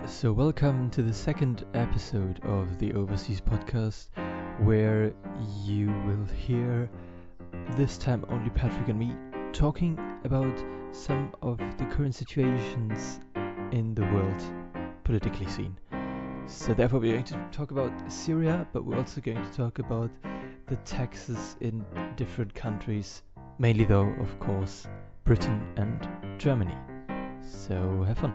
So, welcome to the second episode of the Overseas Podcast, where you will hear this time only Patrick and me talking about some of the current situations in the world, politically seen. So, therefore, we're going to talk about Syria, but we're also going to talk about the taxes in different countries, mainly, though, of course, Britain and Germany. So, have fun.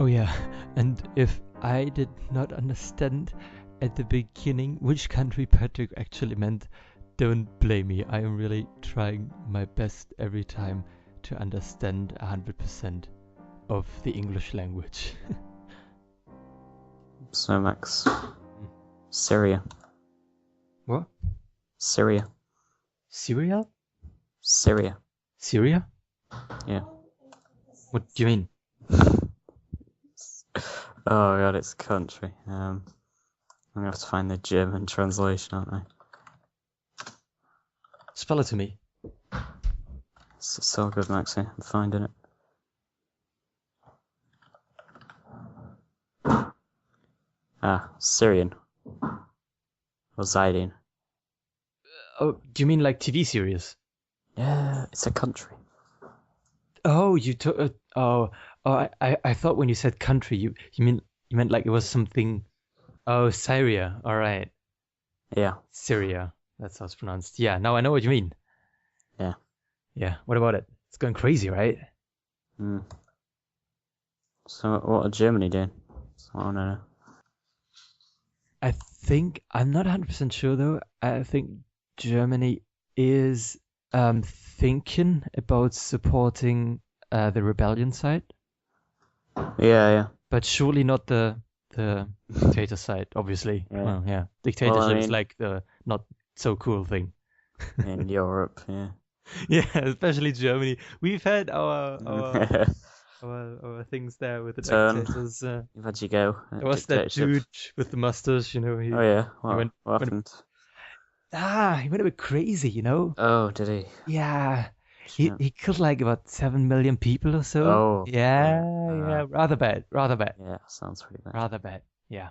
Oh yeah, and if I did not understand at the beginning which country Patrick actually meant, don't blame me. I am really trying my best every time to understand 100% of the English language. So Max, Syria. What? Syria. Syria? Syria. Syria? Yeah. What do you mean? Oh god, it's a country. I'm gonna have to find the German translation, aren't I? Spell it to me. It's so good, Maxie. I'm finding it. Syrian. Or Zidane. Oh, do you mean like TV series? Yeah, it's a country. Oh, you took. I thought when you said country, you meant like it was something. Oh, Syria. All right. Yeah. Syria. That's how it's pronounced. Yeah. Now I know what you mean. Yeah. Yeah. What about it? It's going crazy, right? So what are Germany doing? That's what I wanna know. I think I'm not 100% sure though. I think Germany is thinking about supporting the rebellion side, Yeah. but surely not the dictator side. Obviously. Yeah. Well, yeah. Dictatorship Well, I is mean- like the not so cool thing. In Europe, yeah. Yeah, especially Germany. We've had our things there with the Turn. dictators. You've had your go. There was that dude with the mustache, you know. He Oh yeah. What went- happened? he went a bit crazy, you know. Oh, did he? Yeah, Shit. he killed like about 7 million people or so. Oh, yeah, yeah. rather bad, Yeah, sounds pretty bad. rather bad. Yeah.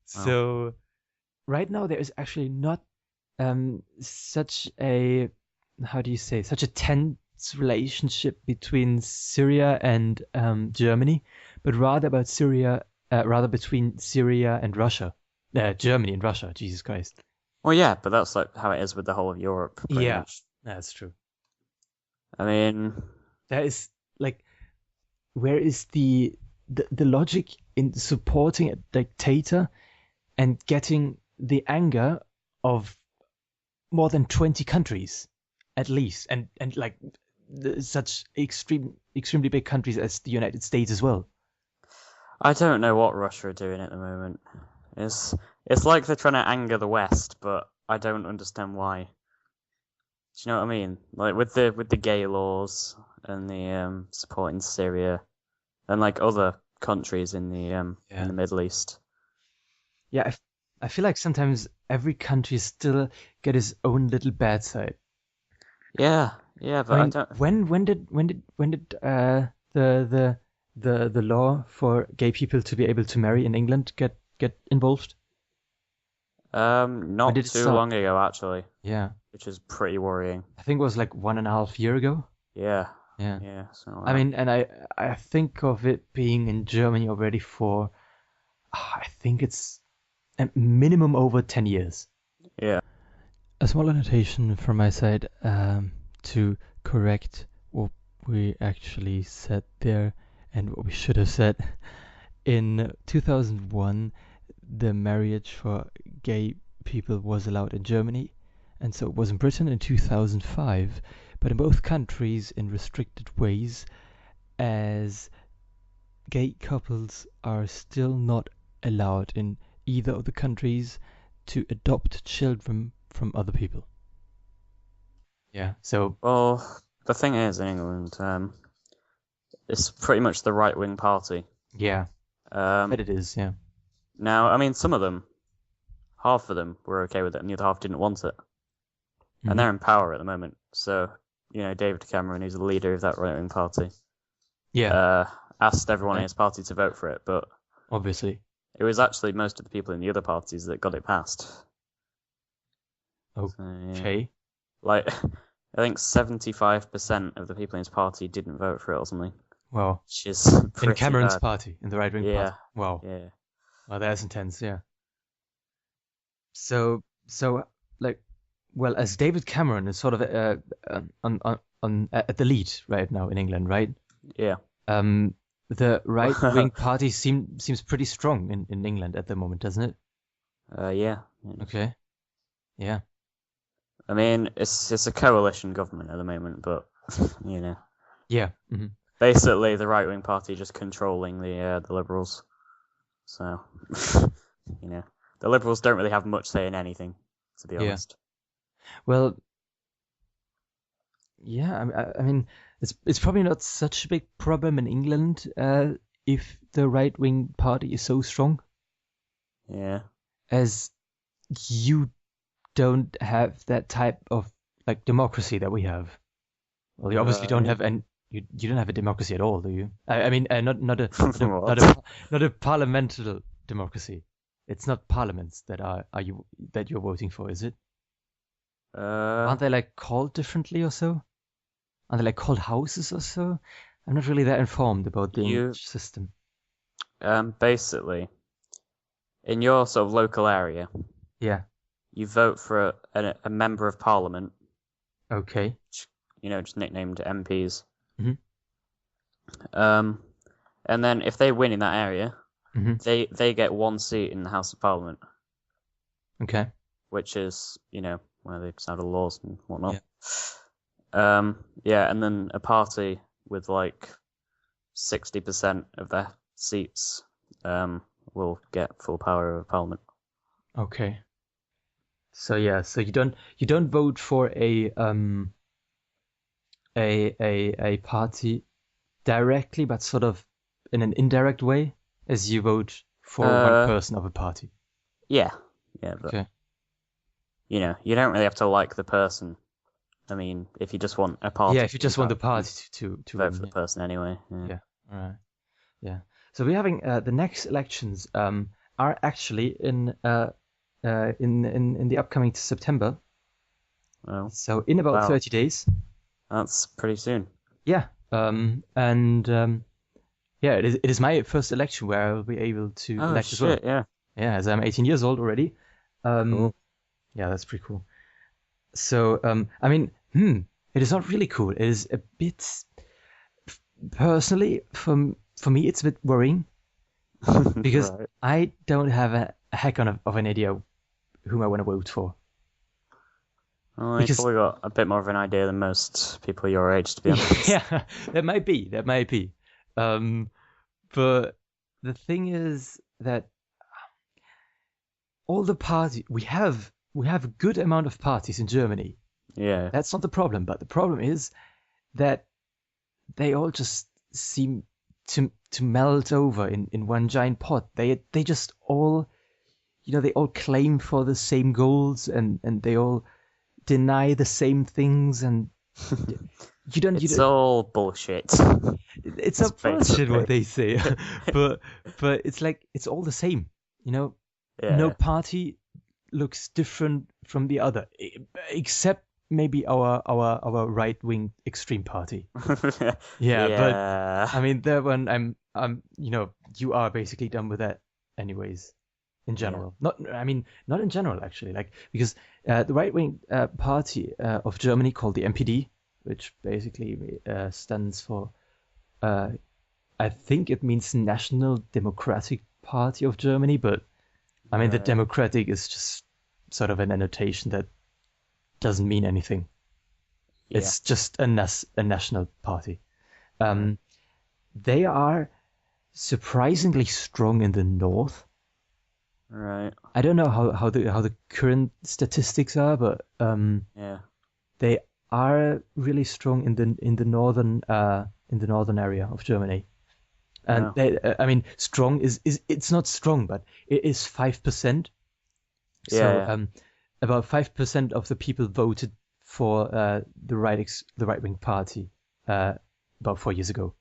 So right now there is actually not such a such a tense relationship between Syria and Germany, but rather between Syria and Russia. Germany and Russia, Jesus Christ. Well, yeah, but that's like how it is with the whole of Europe. Pretty Yeah. much. That's true. I mean, That is like, where is the logic in supporting a dictator and getting the anger of more than 20 countries at least, and like such extremely big countries as the United States as well. I don't know what Russia are doing at the moment. It's like they're trying to anger the West, but I don't understand why. Do you know what I mean? Like with the gay laws and the supporting Syria and like other countries in the Middle East. Yeah, I feel like sometimes every country still get its own little bad side. Yeah, but I I mean, don't. when did the law for gay people to be able to marry in England get involved? Not did it too start? long ago actually, Yeah, which is pretty worrying. I think it was like 1.5 year ago. Yeah. Yeah. Yeah. So I mean, and I think of it being in Germany already for, I think it's a minimum over 10 years. yeah. A small annotation from my side to correct what we actually said there and what we should have said. In 2001, the marriage for gay people was allowed in Germany, and so it was in Britain in 2005, but in both countries in restricted ways, as gay couples are still not allowed in either of the countries to adopt children from other people. Yeah, so Well, the thing is, in England, it's pretty much the right-wing party. yeah, but it is, yeah. Now, I mean, some of them, half of them were okay with it, and the other half didn't want it. Mhm. And they're in power at the moment. So, you know, David Cameron, who's the leader of that right-wing party, Yeah, asked everyone in okay, his party to vote for it, but obviously. it was actually most of the people in the other parties that got it passed. So yeah, Okay. like I think 75% of the people in his party didn't vote for it or something, Wow. which is In pretty Cameron's bad. party, in the right-wing party. Yeah, Wow. yeah. Well, that's intense, yeah. So, like, well, as David Cameron is sort of at the lead right now in England, right? Yeah. The right-wing party seems pretty strong in England at the moment, doesn't it? Yeah. Okay. Yeah. I mean, it's a coalition government at the moment, but you know, Yeah. Hmm. basically the right wing party just controlling the Liberals. So you know, the Liberals don't really have much say in anything, to be Yeah. honest. Well, yeah. I mean, it's probably not such a big problem in England if the right-wing party is so strong, Yeah. as you don't have that type of like democracy that we have. Well, you obviously don't Right. have and you don't have a democracy at all, do you? I mean, What? not a parliamentary democracy. It's not parliaments that you're voting for, is it? Uh, Aren't they like called differently or so? Aren't they like called houses or so? I'm not really that informed about the you English system. basically in your sort of local area, Yeah. you vote for a member of parliament, Okay. just nicknamed MPs. Hmm. Um, and then if they win in that area, Hmm. they get one seat in the House of Parliament, Okay. which is where they decide the laws and whatnot. Yeah. Yeah, and then a party with like 60% of their seats will get full power of Parliament. Okay. So yeah, so you don't vote for a party directly, but sort of in an indirect way, as you vote for one Uh, person of a party. yeah, yeah, but Okay. you don't really have to like the person. I mean, if you just want a Yeah, party if you to be in just want the power, you party to vote for win. the Yeah. person anyway. Yeah. Yeah. All right. Yeah. So we're having the next elections are actually in the upcoming September. Well, So in about wow, 30 days. that's pretty soon. Yeah. And yeah, it is my first election where I will be able to Oh elect as well. shit, yeah, Yeah, as I'm 18 years old already. cool. Yeah, that's pretty cool. So, I mean, it is not really cool. It is a bit, personally, for me, it's a bit worrying because Right. I don't have a heck of an idea whom I want to vote for. Well, you Because, probably got a bit more of an idea than most people your age, to be honest. yeah, that might be. Um, but the thing is that all the parties we have a good amount of parties in Germany. Yeah. That's not the problem, but the problem is that they all just seem to melt over in one giant pot. They just all they all claim for the same goals and they all deny the same things and you It's don't all bullshit. it's That's not bullshit what basically. they say. but it's like it's all the same. No Yeah. party looks different from the other except maybe our right wing extreme party. Yeah, but Yeah. I mean, that one, you are basically done with that, anyways. In Yeah. general, I mean, not in general actually, like because the right wing party of Germany called the MPD, which basically stands for, uh, I think it means National Democratic Party of Germany, but I mean, the Right. democratic is just sort of an annotation that doesn't mean anything. Yeah. It's just a national party. Right. Um, they are surprisingly strong in the north. Right. I don't know how the current statistics are, but Yeah. they are really strong in the northern area of Germany. And Well. I mean, strong is it's not strong, but it is 5%. So Yeah. about 5% of the people voted for the right wing party about 4 years ago.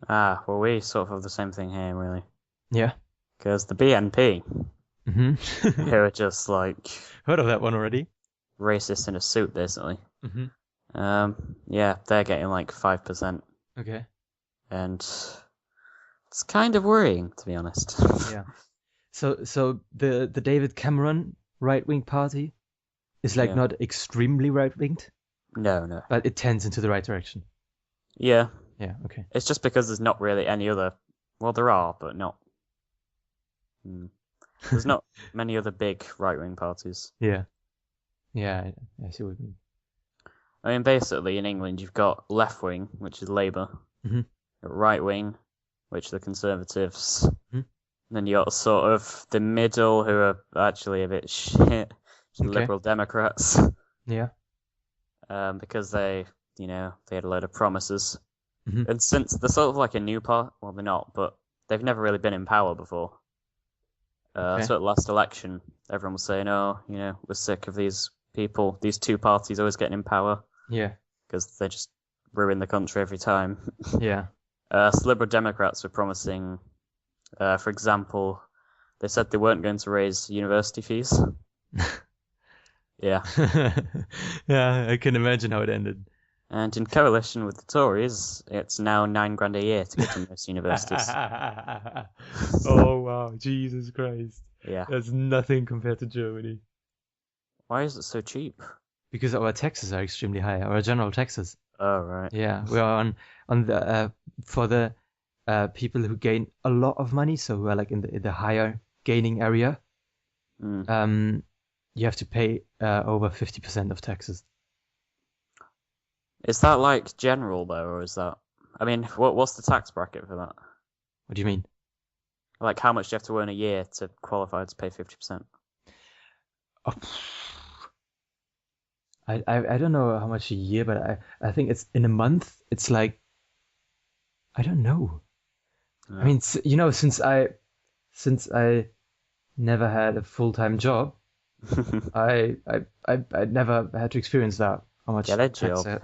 Ah, well, we sort of have the same thing here, really. Yeah. Because the BNP, Mm-hmm. who are just like Heard of that one already? racist in a suit, basically. Mm-hmm. Yeah, they're getting like 5%, Okay. and it's kind of worrying, to be honest. Yeah. So the David Cameron right-wing party is like Yeah. not extremely right-winged, No, no. but it tends into the right direction. Yeah, Yeah. Okay. it's just because there's not really any other. Well, there are, but not. There's not many other big right-wing parties. Yeah. Yeah. I see what you mean. I mean, basically, in England, you've got left-wing, which is Labour, Mm-hmm. right-wing, which are the Conservatives. Mm-hmm. Then you got sort of the middle, who are actually a bit shit, Okay. Liberal Democrats, Yeah. because they had a load of promises. Mm-hmm. And since they're sort of like a new part, well, they're not, but they've never really been in power before. Okay. So at the last election, everyone was saying, "Oh, we're sick of these people, these two parties always getting in power Yeah. because they just ruin the country every time." Yeah. So Liberal Democrats were promising, for example, they said they weren't going to raise university fees. Yeah. Yeah, I can imagine how it ended. And in coalition with the Tories, it's now £9,000 a year to get to most universities. Oh wow, Jesus Christ. Yeah. That's nothing compared to Germany. Why is it so cheap? Because our taxes are extremely high, our general taxes. Oh, right. Yeah, we are on the for the people who gain a lot of money, so who are like in the higher gaining area, Mm. you have to pay over 50% of taxes. Is that like general though, or is that? I mean, what's the tax bracket for that? What do you mean? Like, how much do you have to earn a year to qualify to pay 50%? Oh, I don't know how much a year, but I think it's in a month. It's like I don't know. I mean, since I never had a full-time job, I never had to experience that. How much Get a tax job.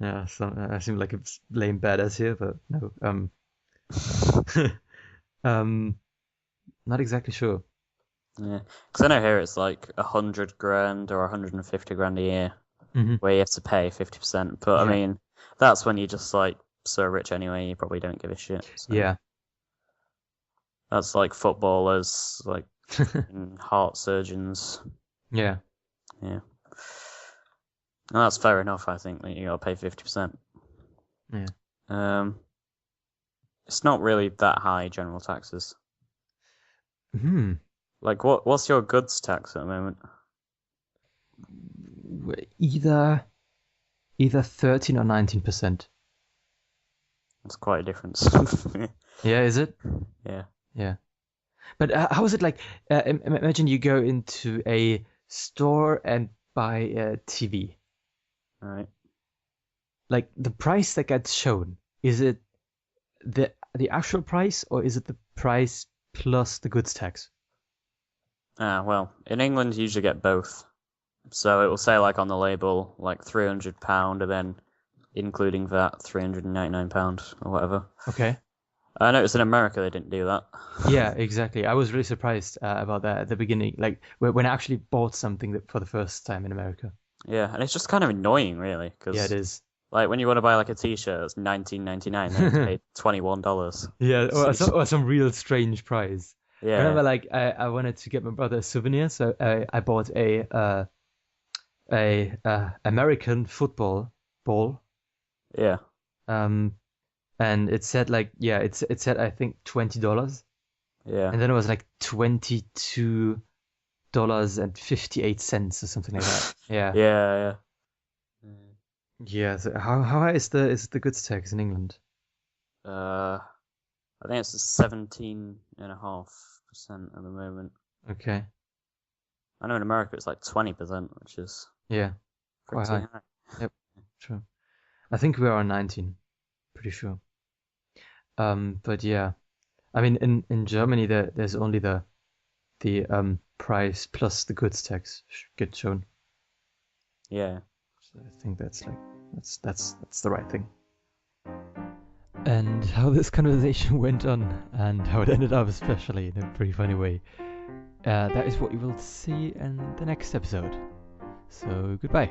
Yeah, so I seem like a lame badass here, but no. Um, not exactly sure. Yeah, because I know here it's like 100 grand or 150 grand a year Hmm. where you have to pay 50%. But I Yeah, mean, that's when you're just like so rich anyway, you probably don't give a shit. So yeah, that's like footballers, like heart surgeons. yeah, Yeah, and that's fair enough. I think that you gotta pay 50%. yeah. It's not really that high general taxes. Hmm. Like, what's your goods tax at the moment? Either 13 or 19%. That's quite a difference. Yeah, is it? Yeah. Yeah. But how is it like? Imagine you go into a store and buy a TV. All right. Like the price that gets shown, is it the actual price or is it the price plus the goods tax? Well, in England you usually get both. So it will say like on the label like £300 and then including that £399 or whatever. Okay. I noticed in America they didn't do that. Yeah, exactly. I was really surprised about that at the beginning, like when I actually bought something for the first time in America. Yeah, and it's just kind of annoying really Yeah, it because is. like when you want to buy like a t-shirt it's $19.99 then you have to pay $21. Yeah, or some real strange price. I Yeah. remember like I wanted to get my brother a souvenir, so I bought a American football ball. Yeah. And it said like it said I think $20, Yeah. and then it was like $22.58 or something like that. Yeah. Yeah, yeah. Yeah. So how high is the goods tax in England? I think it's 17.5% at the moment. Okay. I know in America it's like 20%, which is Yeah. Quite pretty high. high. Yep. True. I think we are on 19. Pretty sure. But yeah, I mean in Germany there's only the price plus the goods tax get shown. Yeah. So I think that's like that's the right thing. And how this conversation went on, and how it ended up, especially in a pretty funny way. That is what you will see in the next episode. So, goodbye.